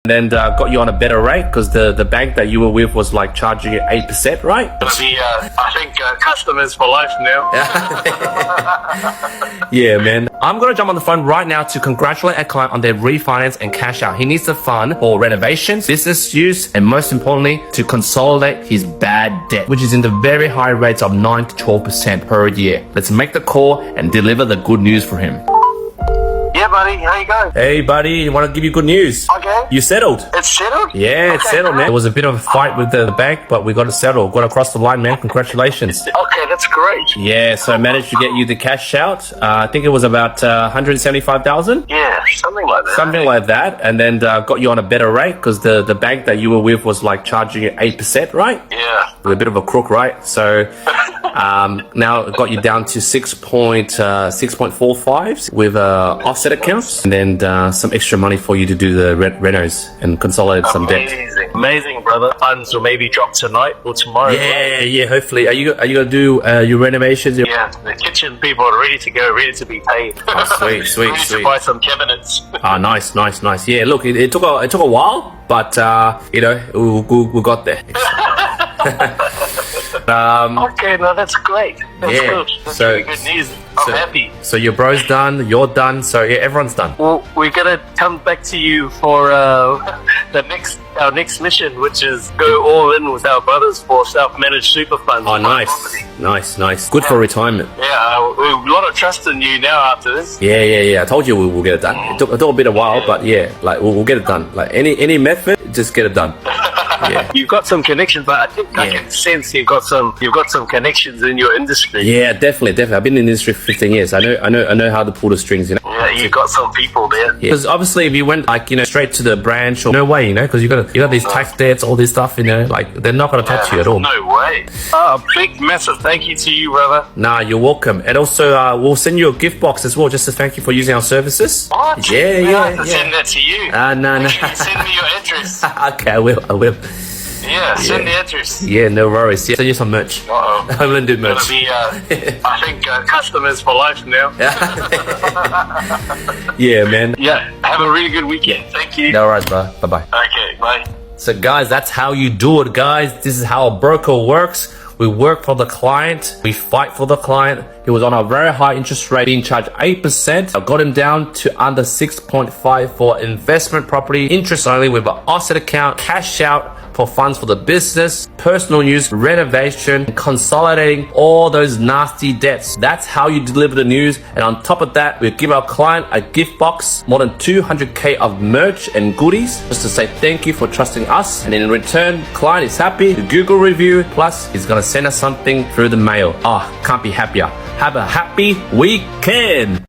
and then got you on a better rate because the bank that you were with was like charging you 8%, right? Gonna be, I think, customers for life now. Yeah, man. I'm gonna jump on the phone right now to congratulate a client on their refinance and cash out. He needs the fund for renovations, business use, and most importantly, to consolidate his bad debt, which is in the very high rates of 9 to 12% per year. Let's make the call and deliver the good news for him. Yeah, buddy, how you going? Hey, buddy, I want to give you good news. Okay. You settled. It's settled? Yeah, it's settled, man. There was a bit of a fight with the bank, but we got it settled. Got across the line, man. Congratulations. Okay, that's great. Yeah, so I managed to get you the cash out. I think it was about 175,000. Yeah, something like that. Something like that, and then got you on a better rate because the bank that you were with was like charging you 8%, right? Yeah. A bit of a crook, right? So now it got you down to 6.45 with offset accounts, and then some extra money for you to do the renos and consolidate some debt. Amazing, brother. Funds will maybe drop tonight or tomorrow. Yeah. Hopefully, are you gonna do your renovations? Yeah, the kitchen people are ready to go, ready to be paid. Oh, sweet. We need to buy some cabinets. Ah, nice. Yeah, look, it took a while, but we got there. Okay, no, that's great. That's Yeah, good. That's so- really good news. I'm happy. So your bro's done, you're done, so yeah, everyone's done. Well, we're gonna come back to you for our next mission, which is go all in with our brothers for self-managed super funds. Oh, nice. Good for retirement. Yeah, we have a lot of trust in you now after this. Yeah. I told you we'll get it done. It took a bit of while, but yeah, like we'll get it done. Like any method, just get it done. Yeah. You've got some connections, but I think I can sense you've got some connections in your industry. Yeah, definitely. I've been in the industry for 15 years. I know how to pull the strings, you know. Yeah, you've got some people there. Because obviously, if you went straight to the branch, or no way, because you got these tax debts, all this stuff, like they're not gonna touch you at all. No way. Oh, a big, massive thank you to you, brother. Nah, you're welcome. And also, we'll send you a gift box as well, just to thank you for using our services. What? Yeah. I have to send that to you. No. Send me your address. Okay, I will. Yeah, send the address. Yeah, no worries. Yeah, send you some merch. Uh-oh. I'm gonna do merch. Gonna be, I think, customers for life now. Yeah, man. Yeah, have a really good weekend. Thank you. No worries, bro. Bye-bye. Okay, bye. So, guys, that's how you do it, guys. This is how a broker works. We work for the client. We fight for the client. He was on a very high interest rate, being charged 8%. I got him down to under 6.5 for investment property, interest only with an offset account, cash out for funds for the business, personal use, renovation, consolidating all those nasty debts. That's how you deliver the news. And on top of that, we give our client a gift box, more than 200K of merch and goodies, just to say thank you for trusting us. And in return, client is happy, the Google review, plus he's gonna send us something through the mail. Can't be happier. Have a happy weekend.